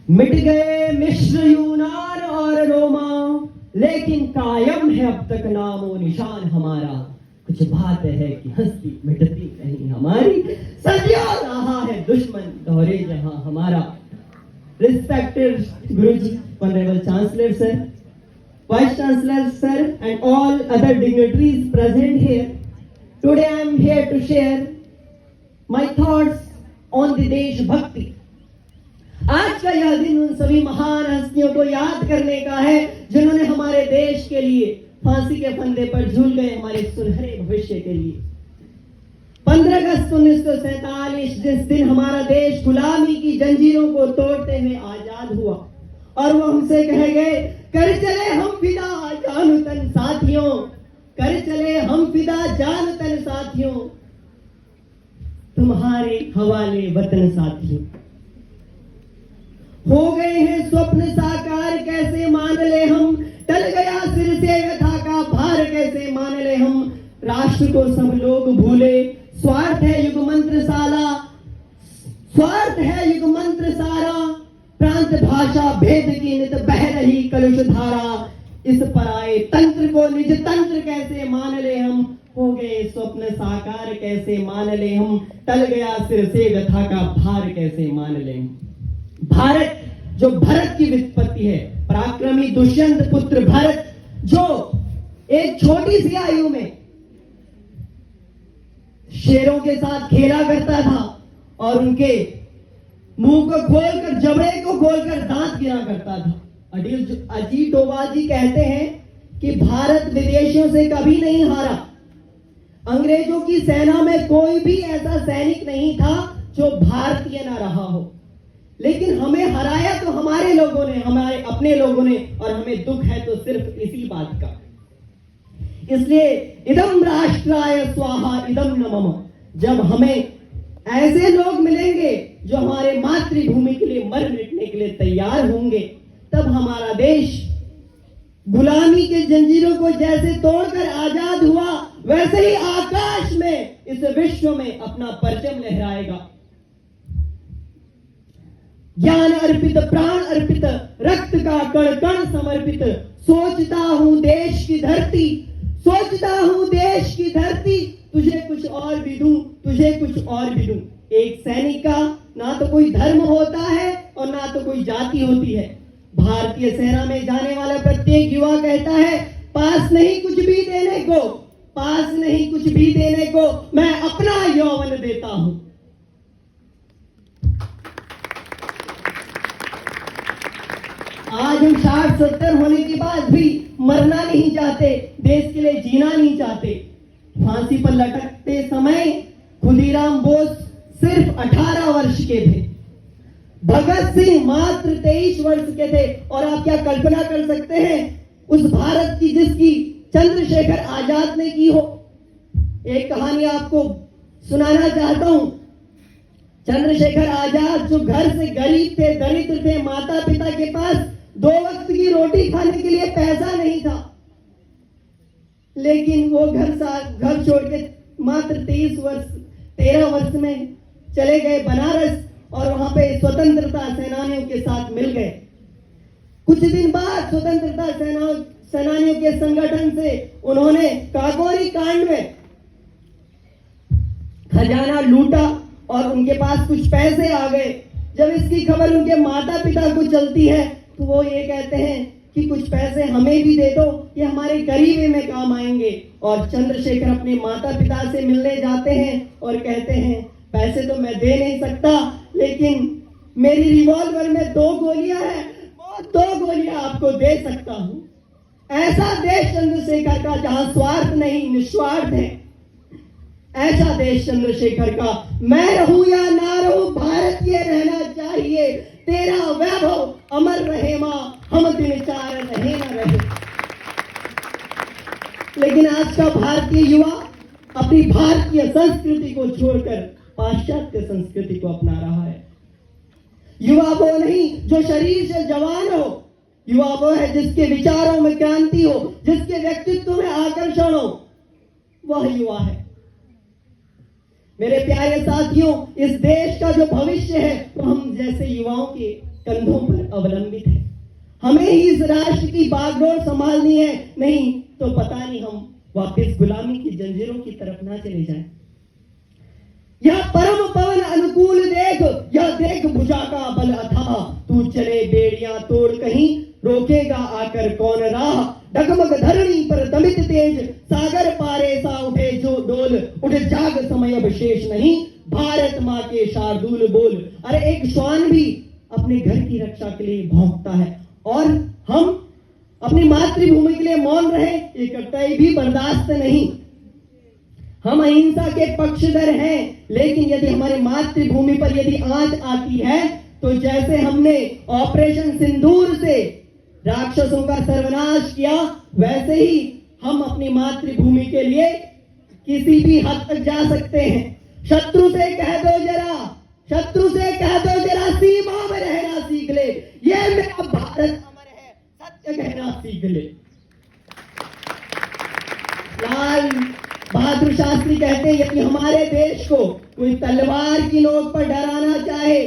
मिट गए मिस्र, यूनान और रोमा, लेकिन कायम है अब तक नामो निशान हमारा। कुछ बात है कि हस्ती मिटती नहीं हमारी, सदियों रहा है दुश्मन दौरे जहां हमारा। Respected Guruji, Honorable Chancellor Sir, Vice Chancellor Sir, and all other dignitaries present here. Today I am here to share my thoughts on the देश भक्ति। आज का यह दिन उन सभी महान हस्तियों को याद करने का है जिन्होंने हमारे देश के लिए फांसी के फंदे पर झूल गए, हमारे सुनहरे भविष्य के लिए। 15 अगस्त 1947 जिस दिन हमारा देश गुलामी की जंजीरों को तोड़ते हुए आजाद हुआ और वो हमसे कह गए, कर चले हम फिदा जान तन साथियों, कर चले हम फिदा जान तन साथियों, तुम्हारे हवाले वतन साथियों। हो गए हैं स्वप्न साकार कैसे मान ले हम, टल गया सिर से व्यथा का भार कैसे मान ले हम। राष्ट्र को सब लोग भूले, स्वार्थ है युग मंत्र साला, स्वार्थ है युग मंत्र सारा, प्रांत भाषा भेद की नित बह रही कलुष धारा। इस पराये तंत्र को निज तंत्र कैसे मान ले हम, हो गए स्वप्न साकार कैसे मान ले हम, टल गया सिर से व्यथा का भार कैसे मान ले हम। भारत जो भरत की व्युत्पत्ति है, पराक्रमी दुष्यंत पुत्र भरत, जो एक छोटी सी आयु में शेरों के साथ खेला करता था और उनके मुंह को खोलकर, जबड़े को खोलकर दांत गिरा करता था। अजीत डोभाल जी कहते हैं कि भारत विदेशियों से कभी नहीं हारा, अंग्रेजों की सेना में कोई भी ऐसा सैनिक नहीं था जो भारतीय ना रहा हो, लेकिन हमें हराया तो हमारे लोगों ने, हमारे अपने लोगों ने, और हमें दुख है तो सिर्फ इसी बात का। इसलिए इदम राष्ट्राय स्वाहा इदम न मम, जब हमें ऐसे लोग मिलेंगे जो हमारे मातृभूमि के लिए मर मिटने के लिए तैयार होंगे, तब हमारा देश गुलामी के जंजीरों को जैसे तोड़कर आजाद हुआ, वैसे ही आकाश में इस विश्व में अपना परचम लहराएगा। ज्ञान अर्पित, प्राण अर्पित, रक्त का कण कण समर्पित, सोचता हूं देश की धरती, सोचता हूं देश की धरती, तुझे कुछ और भी दूं, तुझे कुछ और भी दूं। एक सैनिक का ना तो कोई धर्म होता है और ना तो कोई जाति होती है। भारतीय सेना में जाने वाला प्रत्येक युवा कहता है, पास नहीं कुछ भी देने को, पास नहीं कुछ भी देने को, मैं अपना यौवन देता हूं। आज हम 60-70 होने के बाद भी मरना नहीं चाहते, देश के लिए जीना नहीं चाहते। फांसी पर लटकते समय खुदीराम बोस सिर्फ 18 वर्ष के थे, भगत सिंह मात्र 23 वर्ष के थे। और आप क्या कल्पना कर सकते हैं उस भारत की जिसकी चंद्रशेखर आजाद ने की हो। एक कहानी आपको सुनाना चाहता हूं। चंद्रशेखर आजाद जो घर से गरीब थे, दरिद्र थे, माता पिता के पास 2 वक्त की रोटी खाने के लिए पैसा नहीं था, लेकिन वो घर छोड़ के मात्र 13 वर्ष में चले गए बनारस और वहां पे स्वतंत्रता सेनानियों के साथ मिल गए। कुछ दिन बाद स्वतंत्रता सेनानियों के संगठन से उन्होंने काकोरी कांड में खजाना लूटा और उनके पास कुछ पैसे आ गए। जब इसकी खबर उनके माता पिता को चलती है तो वो ये कहते हैं कि कुछ पैसे हमें भी दे दो, ये हमारे गरीबी में काम आएंगे। और चंद्रशेखर अपने माता पिता से मिलने जाते हैं और कहते हैं, पैसे तो मैं दे नहीं सकता, लेकिन मेरी रिवॉल्वर में 2 गोलियां हैं, वो 2 गोलियां आपको दे सकता हूं। ऐसा देश चंद्रशेखर का जहां स्वार्थ नहीं निस्वार्थ है, ऐसा देश चंद्रशेखर का। मैं रहूं या ना रहूं, भारतीय रहना चाहिए, तेरा वैभव अमर रहे मां, हम दिन चार रहे ना रहे। लेकिन आज का भारतीय युवा अपनी भारतीय संस्कृति को छोड़कर पाश्चात्य संस्कृति को अपना रहा है। युवा वो नहीं जो शरीर से जवान हो, युवा वो है जिसके विचारों में क्रांति हो, जिसके व्यक्तित्व में आकर्षण हो, वह युवा है। मेरे प्यारे साथियों, इस देश का जो भविष्य है वो हम जैसे युवाओं के कंधों पर अवलंबित है। हमें ही इस राष्ट्र की बागडोर संभालनी है, नहीं तो पता नहीं हम वापस गुलामी की जंजीरों की तरफ ना चले जाएं। यह परम पवन अनुकूल देख, यह देख भुजा का बल अथाह, तू चले बेड़ियां तोड़ कहीं, रोकेगा आकर कौन राह। डगमग धरणी पर दमित तेज, सागर पारे सा उठे जो डोल, उठ जाग समय अब शेष नहीं, भारत माँ के शार्दूल बोल। अरे एक श्वान भी अपने घर की रक्षा के लिए भौंकता है, और हम अपनी मातृभूमि के लिए मौन रहे, ये कतई भी बर्दाश्त नहीं। हम अहिंसा के पक्षधर हैं, लेकिन यदि हमारी मातृभूमि पर यदि आंच आती है, तो जैसे हमने ऑपरेशन सिंदूर से राक्षसों का सर्वनाश किया, वैसे ही हम अपनी मातृभूमि के लिए किसी भी हद तक जा सकते हैं। शत्रु से कह दो जरा, शत्रु से कह दो जरा, सीमा में रहना सीख ले, ये मेरा भारत अमर है, सत्य कहना सीख ले। लाल बहादुर शास्त्री कहते हैं, यदि हमारे देश को कोई तलवार की नोक पर डराना चाहे,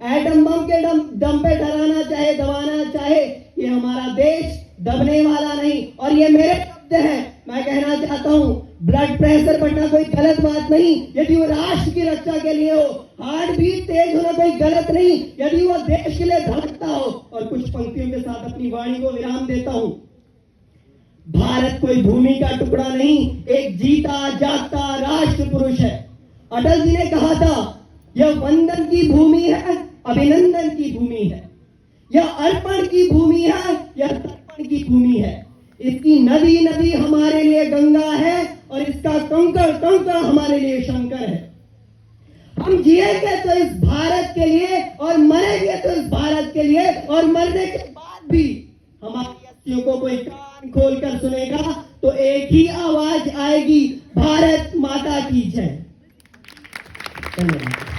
एटम बम के दम पे डराना चाहे, दबाना चाहे, ये हमारा देश दबने वाला नहीं। और ये मेरे शब्द हैं, मैं कहना चाहता हूं, ब्लड प्रेशर बढ़ना कोई गलत बात नहीं, यदि वो राष्ट्र की रक्षा के लिए हो। हार्ट बीट तेज होना कोई गलत नहीं, यदि वो देश के लिए धड़कता हो। और कुछ पंक्तियों के साथ अपनी वाणी को विराम देता हूं। भारत कोई भूमि का टुकड़ा नहीं, एक जीता जागता राष्ट्र पुरुष है। अटल जी ने कहा था, यह वंदन की भूमि है, अभिनंदन की भूमि है, यह अर्पण की भूमि है, यह तर्पण की भूमि है। इसकी नदी नदी हमारे लिए गंगा है, और इसका कंकड़ कंकड़ हमारे लिए शंकर है। हम जिएंगे तो इस भारत के लिए, और मरेंगे तो इस भारत के लिए, और मरने के बाद भी हमारी अस्थियों को कोई कान खोलकर सुनेगा तो एक ही आवाज आएगी, भारत माता की जय। धन्यवाद।